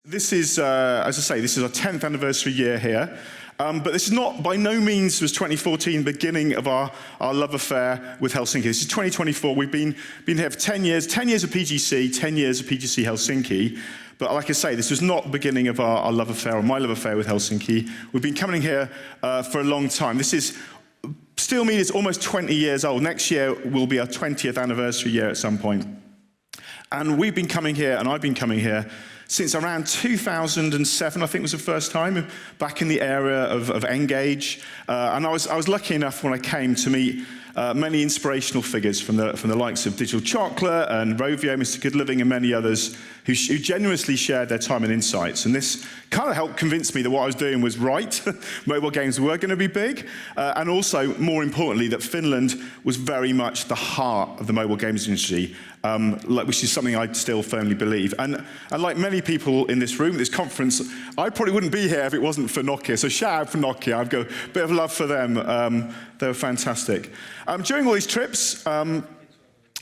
This is, as I say, this is our 10th anniversary year here. But this is not, by no means was 2014 the beginning of our love affair with Helsinki. This is 2024. We've been here for 10 years of PGC, 10 years of PGC Helsinki. But like I say, this was not the beginning of our love affair, or my love affair with Helsinki. We've been coming here for a long time. This is, Steel Media is almost 20 years old. Next year will be our 20th anniversary year at some point. And we've been coming here, and I've been coming here since around 2007, I think was the first time, back in the area of Engage. And I was lucky enough when I came to meet many inspirational figures from the likes of Digital Chocolate and Rovio, Mr. Good Living, and many others who genuinely shared their time and insights. And this kind of helped convince me that what I was doing was right. Mobile games were going to be big. And also, more importantly, that Finland was very much the heart of the mobile games industry, which is something I still firmly believe. And like many people in this room, this conference, I probably wouldn't be here if it wasn't for Nokia. So shout out for Nokia. I've got a bit of love for them. They were fantastic. During all these trips, I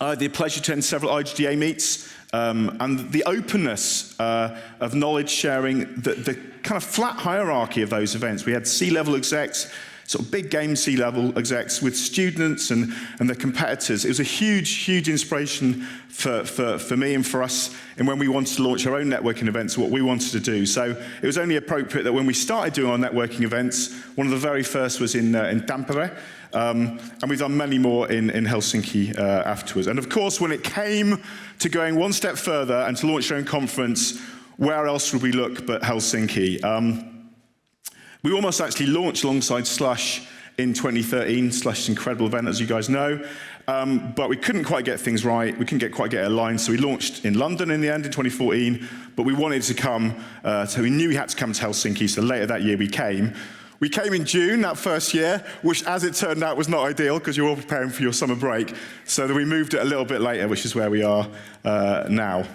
had the pleasure to attend several IGDA meets, and the openness of knowledge sharing, the kind of flat hierarchy of those events. We had C-level execs, sort of big game C-level execs with students and their competitors. It was a huge, huge inspiration for me and for us, and when we wanted to launch our own networking events, what we wanted to do. So it was only appropriate that when we started doing our networking events, one of the very first was in Tampere, and we've done many more in Helsinki afterwards. And of course, when it came to going one step further and to launch our own conference, where else would we look but Helsinki? We almost actually launched alongside Slush in 2013. Slush is an incredible event, as you guys know. But we couldn't quite get things right. We couldn't quite get it aligned. So we launched in London in the end in 2014. But we wanted to come, so we knew we had to come to Helsinki. So later that year we came. We came in June that first year, which as it turned out was not ideal because you were all preparing for your summer break. So we moved it a little bit later, which is where we are now.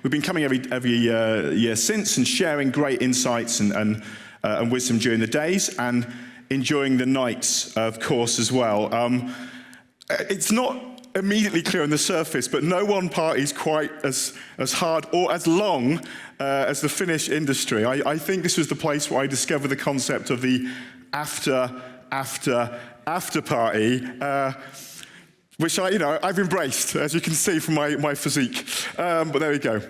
We've been coming every year since and sharing great insights and wisdom during the days and enjoying the nights, of course, as well. It's not immediately clear on the surface, but no one party is quite as hard or as long as the Finnish industry. I think this was the place where I discovered the concept of the after party. Which I've embraced, as you can see from my physique. But there we go.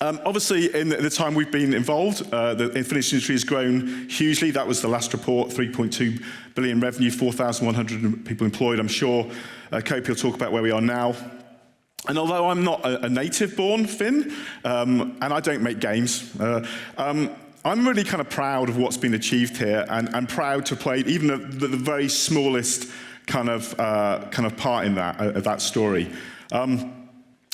Obviously, in the time we've been involved, the Finnish industry has grown hugely. That was the last report, 3.2 billion revenue, 4,100 people employed. I'm sure Kopi will talk about where we are now. And although I'm not a native-born Finn, and I don't make games, I'm really kind of proud of what's been achieved here, and proud to play even the very smallest kind of part in that story.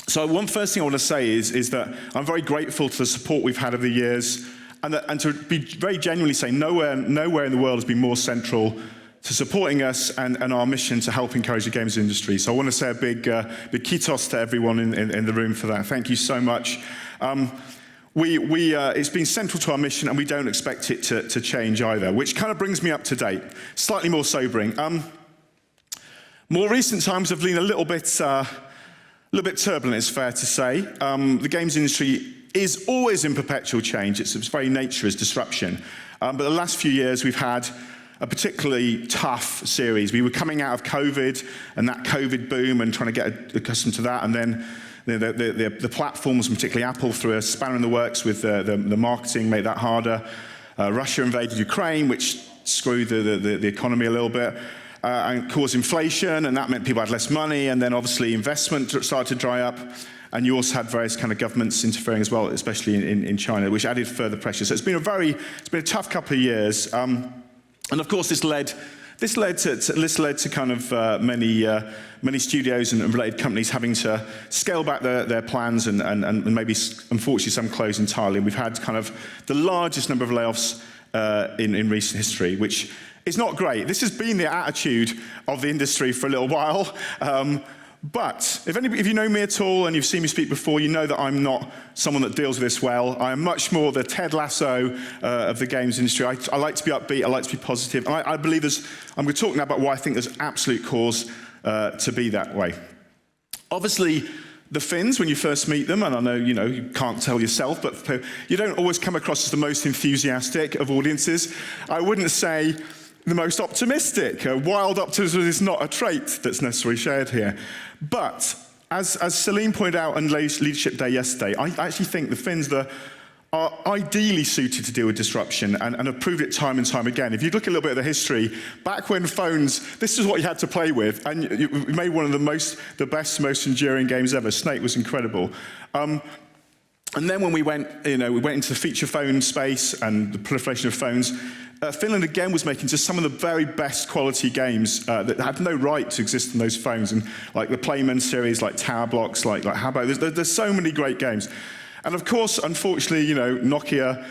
So one first thing I want to say is that I'm very grateful to the support we've had over the years, and to be very genuinely say nowhere in the world has been more central to supporting us and our mission to help encourage the games industry. So I want to say a big kiitos to everyone in the room for that. Thank you so much. It's been central to our mission, and we don't expect it to change either, which kind of brings me up to date. Slightly more sobering. More recent times have been a little bit turbulent, it's fair to say. The games industry is always in perpetual change. Its very nature is disruption. But the last few years we've had a particularly tough series. We were coming out of COVID and that COVID boom and trying to get accustomed to that. And then the platforms, particularly Apple, threw a spanner in the works with the marketing, made that harder. Russia invaded Ukraine, which screwed the economy a little bit. And caused inflation, and that meant people had less money, and then obviously investment started to dry up, and you also had various kind of governments interfering as well, especially in China, which added further pressure. So it's been a tough couple of years, and of course this led to kind of many studios and related companies having to scale back their plans and maybe unfortunately some close entirely. And we've had kind of the largest number of layoffs in recent history, which is not great. This has been the attitude of the industry for a little while. But if you know me at all and you've seen me speak before, you know that I'm not someone that deals with this well. I am much more the Ted Lasso of the games industry. I like to be upbeat, I like to be positive. And I believe I'm going to talk now about why I think there's absolute cause to be that way. Obviously, the Finns when you first meet them, and I know you can't tell yourself, but you don't always come across as the most enthusiastic of audiences. I wouldn't say the most optimistic. Wild optimism is not a trait that's necessarily shared here. But as Celine pointed out on Leadership Day yesterday, I actually think the Finns are ideally suited to deal with disruption and have proved it time and time again. If you look a little bit at the history, back when phones, this is what you had to play with, and you made one of the best, most enduring games ever. Snake was incredible. And then when we went into the feature phone space and the proliferation of phones, Finland again was making just some of the very best quality games that had no right to exist in those phones, and like the Playman series, like Tower Blocks, like Habbo. There's so many great games, and of course, unfortunately, Nokia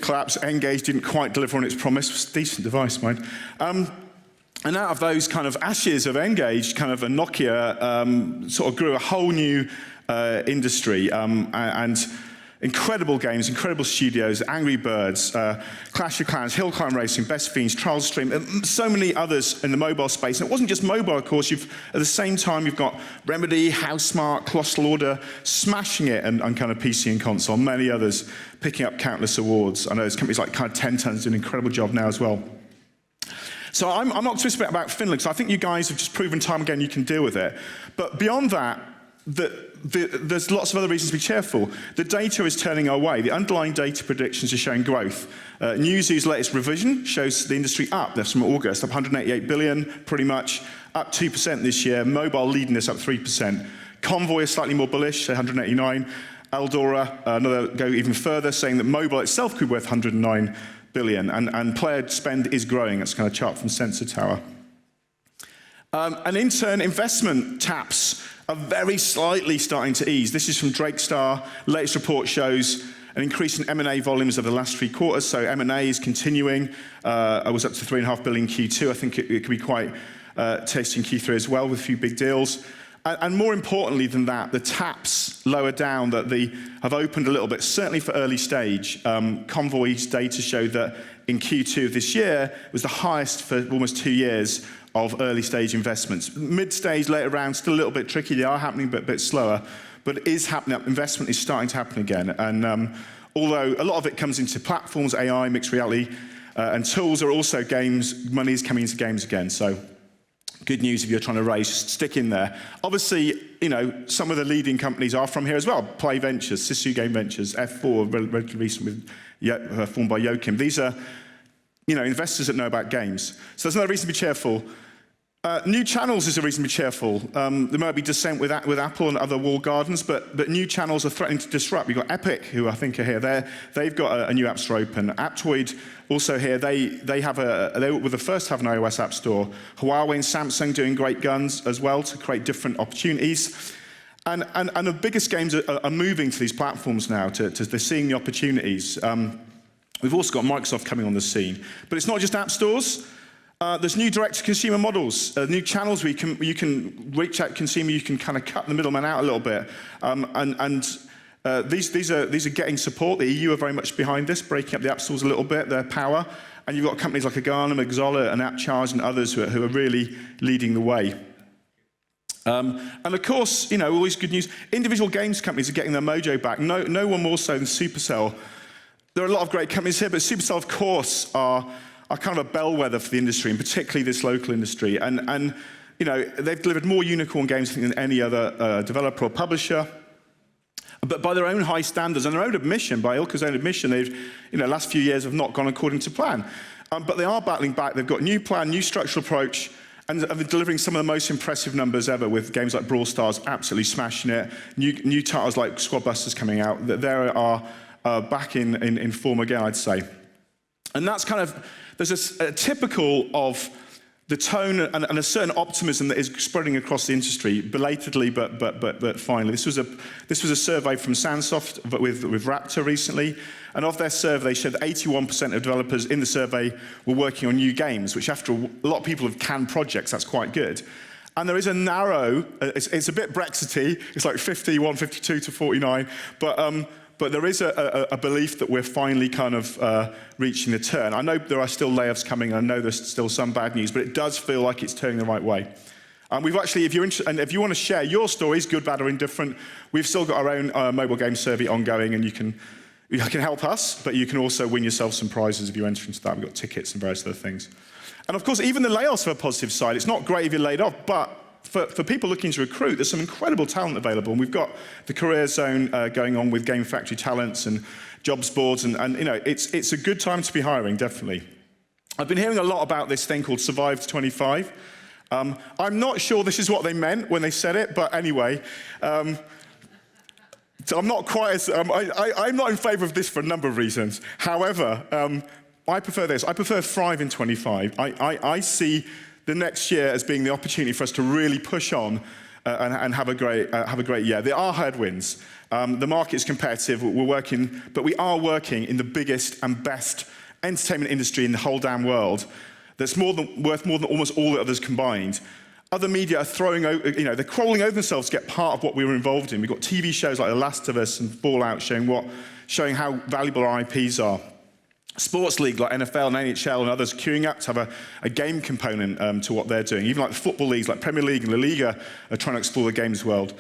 collapsed. Engage didn't quite deliver on its promise. It was a decent device, mind. And out of those kind of ashes of Engage, kind of a Nokia sort of grew a whole new industry, and incredible games, incredible studios, Angry Birds, Clash of Clans, Hill Climb Racing, Best Fiends, Trials Stream, and so many others in the mobile space. And it wasn't just mobile, of course. At the same time, you've got Remedy, Housemarque, Colossal Order, smashing it on kind of PC and console, many others picking up countless awards. I know there's companies like kind of 10 Tons doing an incredible job now as well. So I'm optimistic about Finland, because I think you guys have just proven time again you can deal with it. But beyond that, there's lots of other reasons to be cheerful. The data is turning our way. The underlying data predictions are showing growth. Newzoo's latest revision shows the industry up. That's from August, up 188 billion, pretty much, up 2% this year. Mobile leading this, up 3%. Convoy is slightly more bullish, 189. Eldora, another go even further, saying that mobile itself could be worth 109 billion, and player spend is growing. That's kind of chart from Sensor Tower. And in turn, investment taps are very slightly starting to ease. This is from Drakestar. Latest report shows an increase in M&A volumes over the last 3 quarters. So M&A is continuing. I was up to 3.5 billion Q2. I think it could be quite tasty in Q3 as well, with a few big deals. And more importantly than that, the taps lower down that have opened a little bit, certainly for early stage. Convoy's data showed that in Q2 of this year was the highest for almost 2 years of early stage investments. Mid stage, later round, still a little bit tricky. They are happening, but a bit slower. But it is happening. Investment is starting to happen again. And although a lot of it comes into platforms, AI, mixed reality, and tools, are also games. Money is coming into games again. So good news if you're trying to raise, just stick in there. Obviously, some of the leading companies are from here as well. Play Ventures, Sisu Game Ventures, F4, relatively recent with formed by Joachim. These are investors that know about games. So there's another reason to be cheerful. New channels is a reason to be cheerful. There might be dissent with Apple and other walled gardens, but new channels are threatening to disrupt. We've got Epic, who I think are here. They've got a new app store open. Aptoid also here. They were the first to have an iOS app store. Huawei and Samsung doing great guns as well to create different opportunities. And the biggest games are moving to these platforms now. They're seeing the opportunities. We've also got Microsoft coming on the scene. But it's not just app stores. There's new direct-to-consumer models, new channels where you can reach out to consumer, you can kind of cut the middleman out a little bit. These are getting support. The EU are very much behind this, breaking up the app stores a little bit, their power. And you've got companies like Agana, Mixola, and AppCharge, and others who are really leading the way. And of course, all these good news. Individual games companies are getting their mojo back. No one more so than Supercell. There are a lot of great companies here, but Supercell, of course, are kind of a bellwether for the industry, and particularly this local industry. And they've delivered more unicorn games, I think, than any other developer or publisher. But by their own high standards and their own admission, by Ilka's own admission, they've, last few years have not gone according to plan. But they are battling back. They've got a new plan, new structural approach, and they're delivering some of the most impressive numbers ever with games like Brawl Stars absolutely smashing it. New titles like Squad Busters coming out. They are back in form again, I'd say. And that's kind of, there's a typical of the tone and a certain optimism that is spreading across the industry, belatedly, but finally. This was a survey from Sansoft with Raptor recently, and of their survey, they showed that 81% of developers in the survey were working on new games, which after a lot of people have canned projects, that's quite good. And there is a narrow, it's a bit Brexity, it's like 51, 52 to 49, but there is a belief that we're finally kind of reaching the turn. I know there are still layoffs coming, and I know there's still some bad news, but it does feel like it's turning the right way. We've actually, if you want to share your stories, good, bad, or indifferent, we've still got our own mobile game survey ongoing, and you can help us, but you can also win yourself some prizes if you enter into that. We've got tickets and various other things. And of course, even the layoffs have a positive side. It's not great if you're laid off, but for people looking to recruit, there's some incredible talent available. And we've got the career zone going on with Game Factory Talents and jobs boards, and you know, it's a good time to be hiring, definitely. I've been hearing a lot about this thing called Survive to 25. I'm not sure this is what they meant when they said it, but anyway, so I'm not quite as, I'm not in favour of this for a number of reasons. However, I prefer this. I prefer Thrive in 25. I see the next year as being the opportunity for us to really push on and have a great year. There are headwinds. The market's competitive. But we are working in the biggest and best entertainment industry in the whole damn world. That's worth more than almost all the others combined. Other media are they're crawling over themselves to get part of what we were involved in. We've got TV shows like The Last of Us and Fallout showing how valuable our IPs are. Sports league like NFL and NHL and others queuing up to have a game component to what they're doing. Even like the football leagues like Premier League and La Liga are trying to explore the games world.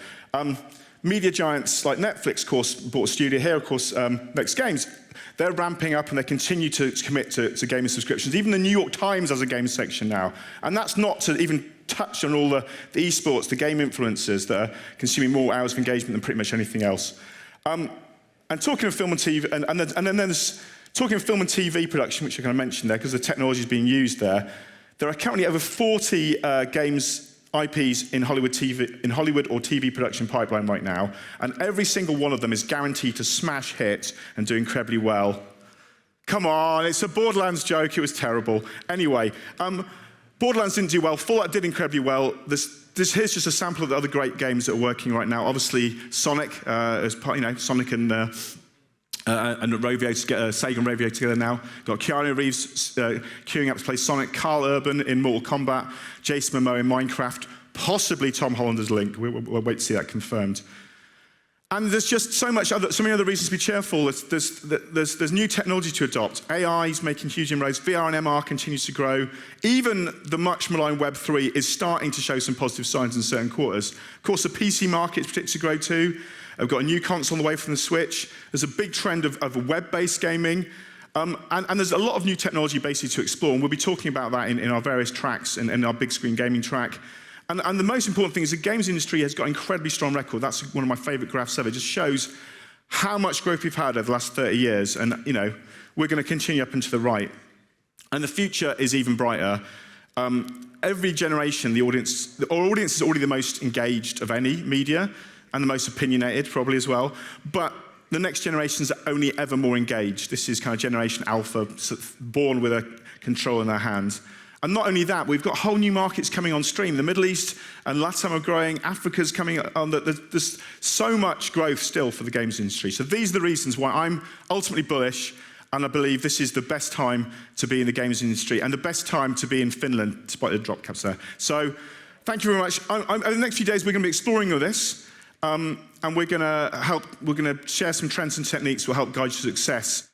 Media giants like Netflix, of course, bought a studio here, of course, Next Games. They're ramping up and they continue to commit to gaming subscriptions. Even the New York Times has a game section now. And that's not to even touch on all the esports, the game influencers that are consuming more hours of engagement than pretty much anything else. And talking of film and TV, and then there's talking of film and TV production, which I'm going to mention there, because the technology is being used there. There are currently over 40 games IPs in Hollywood or TV production pipeline right now, and every single one of them is guaranteed to smash hit and do incredibly well. Come on, it's a Borderlands joke, it was terrible. Anyway, Borderlands didn't do well, Fallout did incredibly well. Here's just a sample of the other great games that are working right now. Obviously, Sonic, Sonic and Rovio, Sega and Rovio together now. Got Keanu Reeves queuing up to play Sonic, Carl Urban in Mortal Kombat, Jason Momoa in Minecraft, possibly Tom Holland as Link. We'll wait to see that confirmed. And there's just so many other reasons to be cheerful. There's new technology to adopt. AI is making huge inroads. VR and MR continues to grow. Even the much maligned Web3 is starting to show some positive signs in certain quarters. Of course, the PC market is predicted to grow too. I've got a new console on the way from the Switch. There's a big trend of web-based gaming. And there's a lot of new technology basically to explore. And we'll be talking about that in our various tracks and in our big screen gaming track. And the most important thing is the games industry has got an incredibly strong record. That's one of my favorite graphs ever. It just shows how much growth we've had over the last 30 years. And, you know, we're going to continue up and to the right. And the future is even brighter. Every generation, our audience is already the most engaged of any media and the most opinionated, probably as well. But the next generations are only ever more engaged. This is kind of Generation Alpha, born with a control in their hands. And not only that, we've got whole new markets coming on stream. The Middle East and Latin are growing. Africa's coming on. There's so much growth still for the games industry. So these are the reasons why I'm ultimately bullish, and I believe this is the best time to be in the games industry and the best time to be in Finland, despite the drop caps there. So thank you very much. Over the next few days, we're going to be exploring all this, and we're going to share some trends and techniques that will help guide you to success.